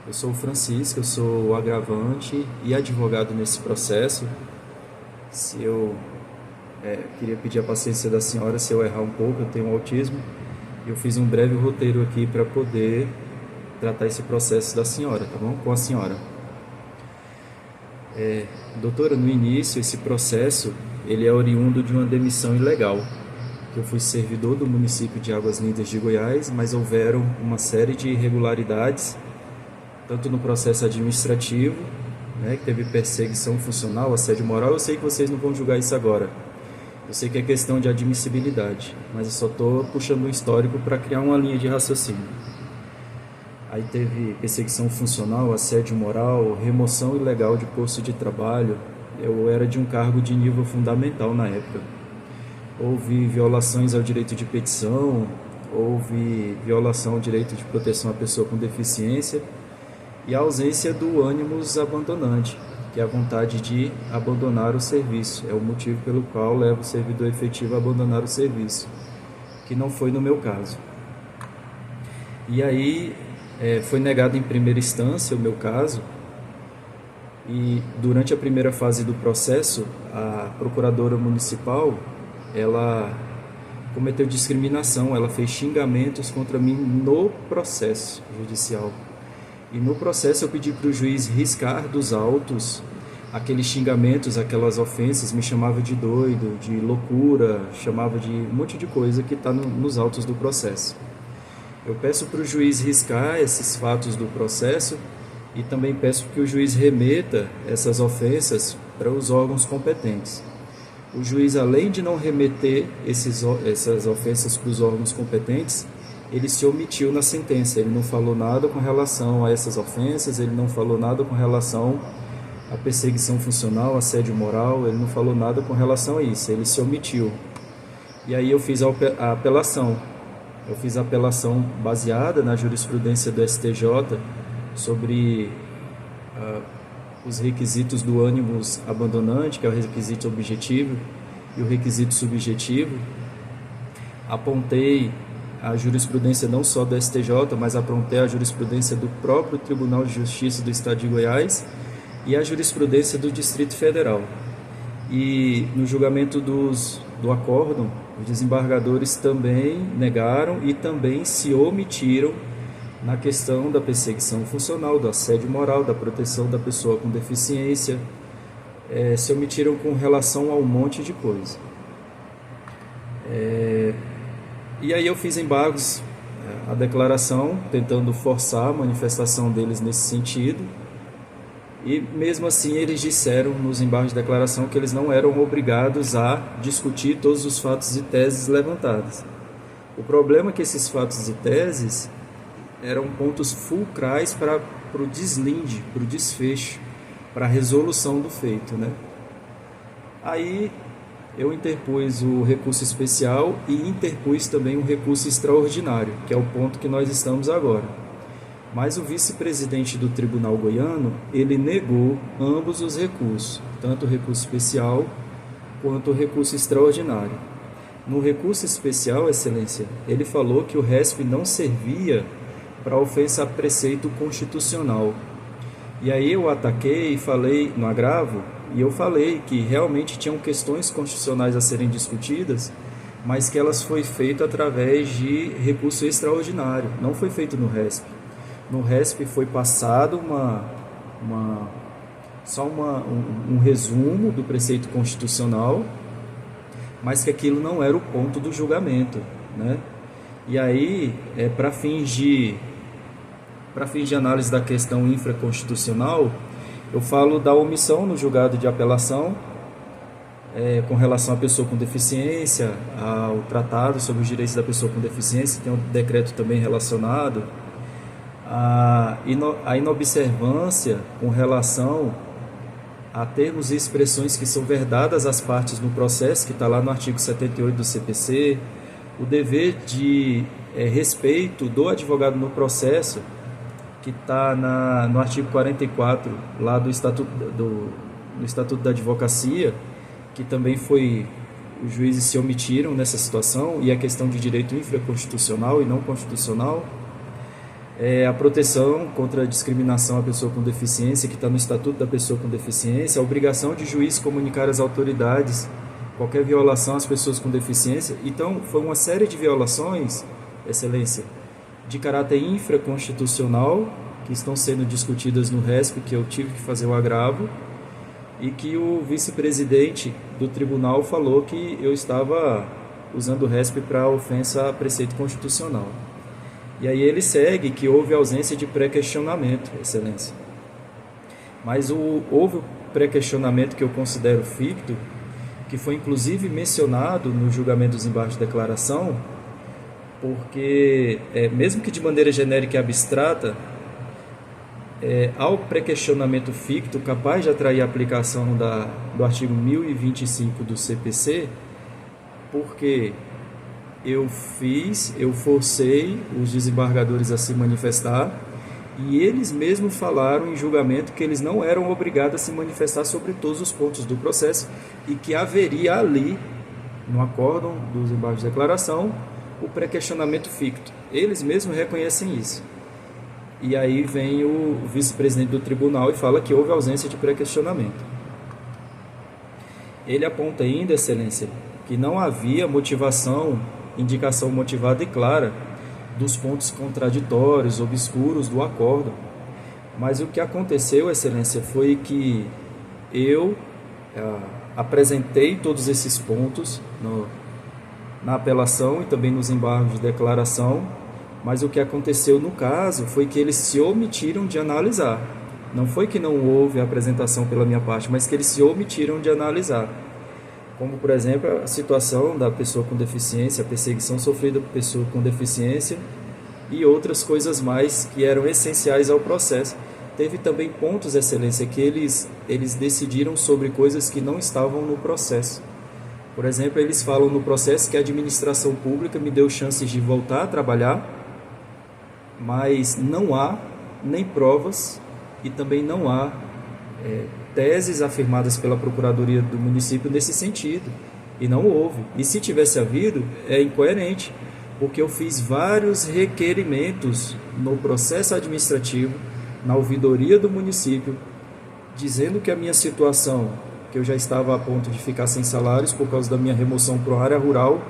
Eu sou o Francisco, eu sou o agravante e advogado nesse processo. Se eu queria pedir a paciência da senhora se eu errar um pouco, eu tenho autismo. Eu fiz um breve roteiro aqui para poder tratar esse processo da senhora, tá bom? Com a senhora. Doutora, no início, esse processo, ele é oriundo de uma demissão ilegal. Eu fui servidor do município de Águas Lindas de Goiás, mas houveram uma série de irregularidades, tanto no processo administrativo, que teve perseguição funcional, assédio moral. Eu sei que vocês não vão julgar isso agora. Eu sei que é questão de admissibilidade, mas eu só estou puxando um histórico para criar uma linha de raciocínio. Aí teve perseguição funcional, assédio moral, remoção ilegal de posto de trabalho. Eu era de um cargo de nível fundamental na época. Houve violações ao direito de petição, houve violação ao direito de proteção à pessoa com deficiência e a ausência do ânimos abandonante, que é a vontade de abandonar o serviço. É o motivo pelo qual leva o servidor efetivo a abandonar o serviço, que não foi no meu caso. E aí foi negado em primeira instância o meu caso, e durante a primeira fase do processo, a procuradora municipal, ela cometeu discriminação, ela fez xingamentos contra mim no processo judicial. E no processo eu pedi para o juiz riscar dos autos aqueles xingamentos, aquelas ofensas, me chamava de doido, de loucura, chamava de um monte de coisa que está nos autos do processo. Eu peço para o juiz riscar esses fatos do processo e também peço que o juiz remeta essas ofensas para os órgãos competentes. O juiz, além de não remeter essas ofensas para os órgãos competentes, ele se omitiu na sentença. Ele não falou nada com relação a essas ofensas, ele não falou nada com relação à perseguição funcional, assédio moral, ele não falou nada com relação a isso, ele se omitiu. E aí eu fiz a apelação. Eu fiz a apelação baseada na jurisprudência do STJ sobre os requisitos do ânimos abandonante, que é o requisito objetivo, e o requisito subjetivo. Apontei a jurisprudência não só do STJ, mas apontei a jurisprudência do próprio Tribunal de Justiça do Estado de Goiás e a jurisprudência do Distrito Federal. E no julgamento do acórdão, os desembargadores também negaram e também se omitiram na questão da perseguição funcional, do assédio moral, da proteção da pessoa com deficiência, se omitiram com relação a um monte de coisa. E aí eu fiz embargos à declaração, tentando forçar a manifestação deles nesse sentido, e mesmo assim eles disseram nos embargos de declaração que eles não eram obrigados a discutir todos os fatos e teses levantados. O problema é que esses fatos e teses eram pontos fulcrais para o deslinde, para o desfecho, para a resolução do feito, Aí eu interpus o recurso especial e interpus também um recurso extraordinário, que é o ponto que nós estamos agora. Mas o vice-presidente do Tribunal Goiano, ele negou ambos os recursos, tanto o recurso especial quanto o recurso extraordinário. No recurso especial, Excelência, ele falou que o RESP não servia para ofensa a preceito constitucional. E aí eu ataquei e falei no agravo, e eu falei que realmente tinham questões constitucionais a serem discutidas, mas que elas foi feito através de recurso extraordinário, não foi feito no RESP. No RESP foi passado um resumo do preceito constitucional, mas que aquilo não era o ponto do julgamento, E aí, para fins de análise da questão infraconstitucional, eu falo da omissão no julgado de apelação com relação à pessoa com deficiência, ao tratado sobre os direitos da pessoa com deficiência, tem um decreto também relacionado, a inobservância com relação a termos e expressões que são vedadas às partes no processo, que está lá no artigo 78 do CPC, o dever de respeito do advogado no processo, que está no artigo 44 lá do Estatuto da Advocacia, que também os juízes se omitiram nessa situação, e a questão de direito infraconstitucional e não constitucional. a proteção contra a discriminação à pessoa com deficiência, que está no Estatuto da Pessoa com Deficiência, a obrigação de juiz comunicar às autoridades qualquer violação às pessoas com deficiência. Então, foi uma série de violações, Excelência, de caráter infraconstitucional, que estão sendo discutidas no RESP, que eu tive que fazer o agravo, e que o vice-presidente do tribunal falou que eu estava usando o RESP para ofensa a preceito constitucional. E aí ele segue que houve ausência de pré-questionamento, Excelência. Mas houve o pré-questionamento que eu considero ficto, que foi inclusive mencionado no julgamento dos embargos de declaração, porque, mesmo que de maneira genérica e abstrata, ao pré-questionamento ficto capaz de atrair a aplicação do artigo 1025 do CPC, porque eu forcei os desembargadores a se manifestar e eles mesmos falaram em julgamento que eles não eram obrigados a se manifestar sobre todos os pontos do processo e que haveria ali, no acórdão dos embargos de declaração, o pré-questionamento ficto. Eles mesmos reconhecem isso. E aí vem o vice-presidente do tribunal e fala que houve ausência de pré-questionamento. Ele aponta ainda, Excelência, que não havia indicação motivada e clara dos pontos contraditórios, obscuros do acórdão. Mas o que aconteceu, Excelência, foi que eu apresentei todos esses pontos na apelação e também nos embargos de declaração, mas o que aconteceu no caso foi que eles se omitiram de analisar. Não foi que não houve apresentação pela minha parte, mas que eles se omitiram de analisar. Como, por exemplo, a situação da pessoa com deficiência, a perseguição sofrida por pessoa com deficiência e outras coisas mais que eram essenciais ao processo. Teve também pontos, Excelência, que eles decidiram sobre coisas que não estavam no processo. Por exemplo, eles falam no processo que a administração pública me deu chances de voltar a trabalhar, mas não há nem provas e também não há teses afirmadas pela Procuradoria do município nesse sentido, e não houve. E se tivesse havido, é incoerente, porque eu fiz vários requerimentos no processo administrativo, na ouvidoria do município, dizendo que a minha situação, que eu já estava a ponto de ficar sem salários por causa da minha remoção para a área rural,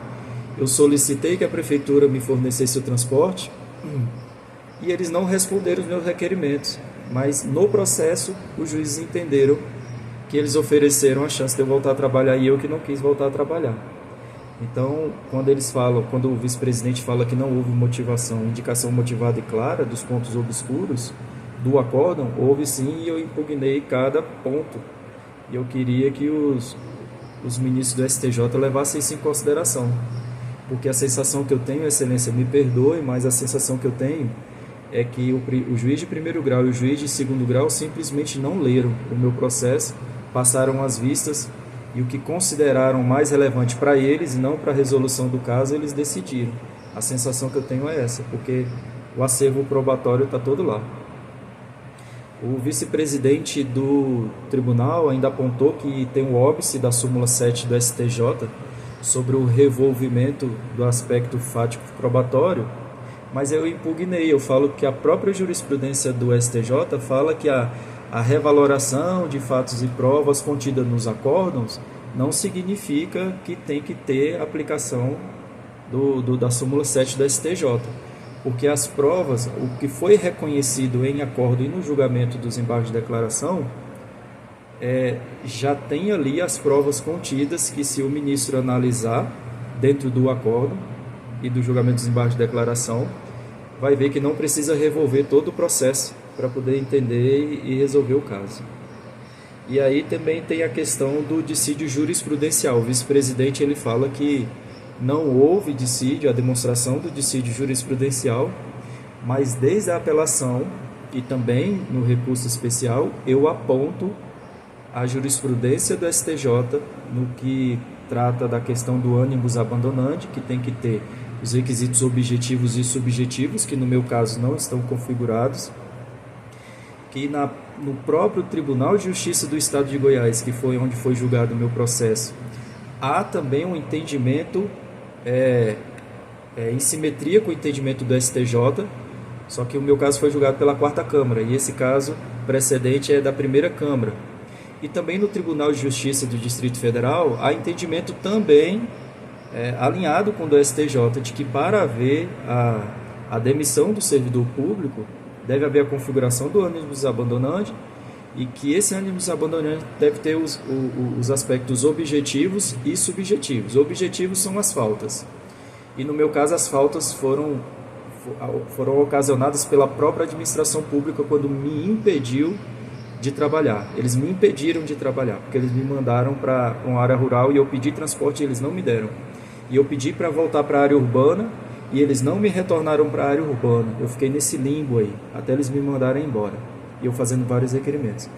eu solicitei que a prefeitura me fornecesse o transporte, e eles não responderam os meus requerimentos. Mas no processo, os juízes entenderam que eles ofereceram a chance de eu voltar a trabalhar e eu que não quis voltar a trabalhar. Então, quando o vice-presidente fala que não houve indicação motivada e clara dos pontos obscuros do acórdão, houve sim, e eu impugnei cada ponto. E eu queria que os ministros do STJ levassem isso em consideração. Porque a sensação que eu tenho, Excelência, me perdoe, mas a sensação que eu tenho é que o juiz de primeiro grau e o juiz de segundo grau simplesmente não leram o meu processo, passaram as vistas e o que consideraram mais relevante para eles e não para a resolução do caso, eles decidiram. A sensação que eu tenho é essa, porque o acervo probatório está todo lá. O vice-presidente do tribunal ainda apontou que tem o óbice da súmula 7 do STJ sobre o revolvimento do aspecto fático probatório, mas eu impugnei, eu falo que a própria jurisprudência do STJ fala que a revaloração de fatos e provas contida nos acórdãos não significa que tem que ter aplicação da súmula 7 do STJ, porque as provas, o que foi reconhecido em acórdão e no julgamento dos embargos de declaração, já tem ali as provas contidas que, se o ministro analisar dentro do acórdão e do julgamento dos embargos de declaração, vai ver que não precisa revolver todo o processo para poder entender e resolver o caso. E aí também tem a questão do dissídio jurisprudencial. O vice-presidente ele fala que não houve dissídio, a demonstração do dissídio jurisprudencial, mas desde a apelação e também no recurso especial, eu aponto a jurisprudência do STJ no que trata da questão do animus abandonandi, que tem que ter os requisitos objetivos e subjetivos, que no meu caso não estão configurados, que no próprio Tribunal de Justiça do Estado de Goiás, que foi onde foi julgado o meu processo, há também um entendimento em simetria com o entendimento do STJ, Só que o meu caso foi julgado pela quarta Câmara, e esse caso precedente é da primeira Câmara. E também no Tribunal de Justiça do Distrito Federal há entendimento também alinhado com o do STJ de que para haver a demissão do servidor público deve haver a configuração do ônibus abandonante e que esse ônibus abandonante deve ter os aspectos objetivos e subjetivos. Objetivos são as faltas. E no meu caso as faltas foram ocasionadas pela própria administração pública quando me impediu de trabalhar. Eles me impediram de trabalhar, porque eles me mandaram para uma área rural e eu pedi transporte e eles não me deram. E eu pedi para voltar para a área urbana e eles não me retornaram para a área urbana. Eu fiquei nesse limbo aí, até eles me mandarem embora. E eu fazendo vários requerimentos.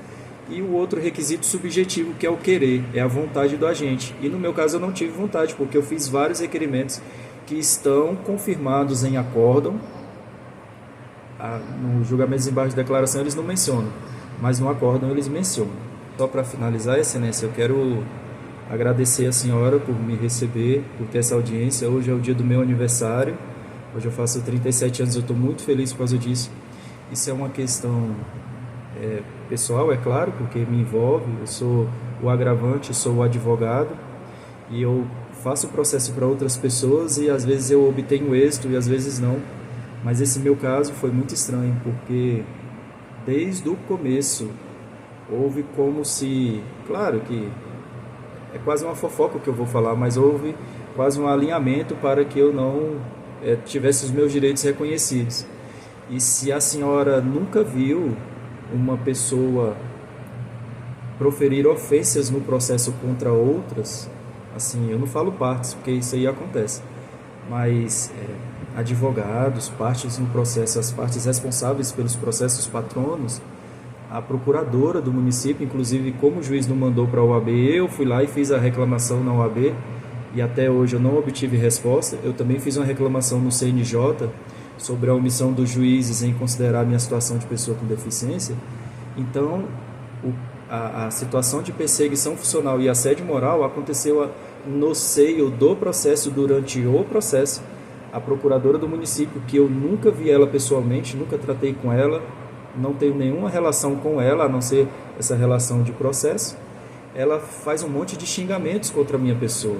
E o outro requisito subjetivo, que é o querer, é a vontade do agente. E no meu caso eu não tive vontade, porque eu fiz vários requerimentos que estão confirmados em acórdão. No julgamento de desembargo de declaração eles não mencionam, mas no acórdão eles mencionam. Só para finalizar, Excelência, eu quero agradecer a senhora por me receber, por ter essa audiência. Hoje é o dia do meu aniversário, hoje eu faço 37 anos, eu estou muito feliz por causa disso. Isso é uma questão pessoal, é claro, porque me envolve, eu sou o agravante, eu sou o advogado, e eu faço o processo para outras pessoas e às vezes eu obtenho êxito e às vezes não. Mas esse meu caso foi muito estranho, porque desde o começo houve como se, claro que é quase uma fofoca o que eu vou falar, mas houve quase um alinhamento para que eu não tivesse os meus direitos reconhecidos. E se a senhora nunca viu uma pessoa proferir ofensas no processo contra outras, assim, eu não falo partes, porque isso aí acontece, mas advogados, partes no processo, as partes responsáveis pelos processos, patronos, a procuradora do município, inclusive como o juiz não mandou para a OAB, eu fui lá e fiz a reclamação na OAB e até hoje eu não obtive resposta. Eu também fiz uma reclamação no CNJ sobre a omissão dos juízes em considerar a minha situação de pessoa com deficiência. Então, a situação de perseguição funcional e assédio moral aconteceu no seio do processo, durante o processo. A procuradora do município, que eu nunca vi ela pessoalmente, nunca tratei com ela, não tenho nenhuma relação com ela, a não ser essa relação de processo, ela faz um monte de xingamentos contra a minha pessoa,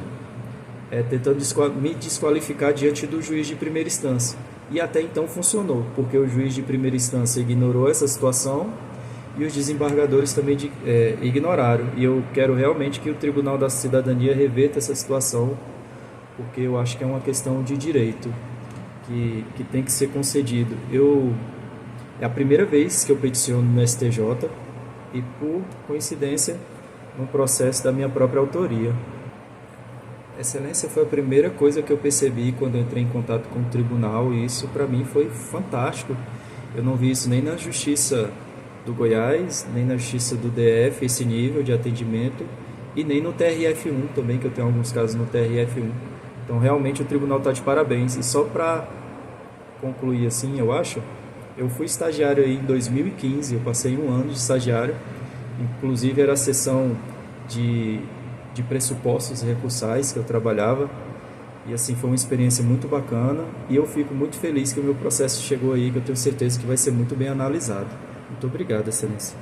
tentando me desqualificar diante do juiz de primeira instância. E até então funcionou, porque o juiz de primeira instância ignorou essa situação e os desembargadores também ignoraram. E eu quero realmente que o Tribunal da Cidadania reverta essa situação, porque eu acho que é uma questão de direito que tem que ser concedido. É a primeira vez que eu peticiono no STJ e, por coincidência, no processo da minha própria autoria. Excelência, foi a primeira coisa que eu percebi quando eu entrei em contato com o tribunal e isso para mim foi fantástico. Eu não vi isso nem na Justiça do Goiás, nem na Justiça do DF, esse nível de atendimento, e nem no TRF1 também, que eu tenho alguns casos no TRF1. Então, realmente, o tribunal está de parabéns. E só para concluir assim, eu acho, eu fui estagiário aí em 2015, eu passei 1 ano de estagiário, inclusive era a seção de pressupostos recursais que eu trabalhava, e assim, foi uma experiência muito bacana, e eu fico muito feliz que o meu processo chegou aí, que eu tenho certeza que vai ser muito bem analisado. Muito obrigado, Excelência.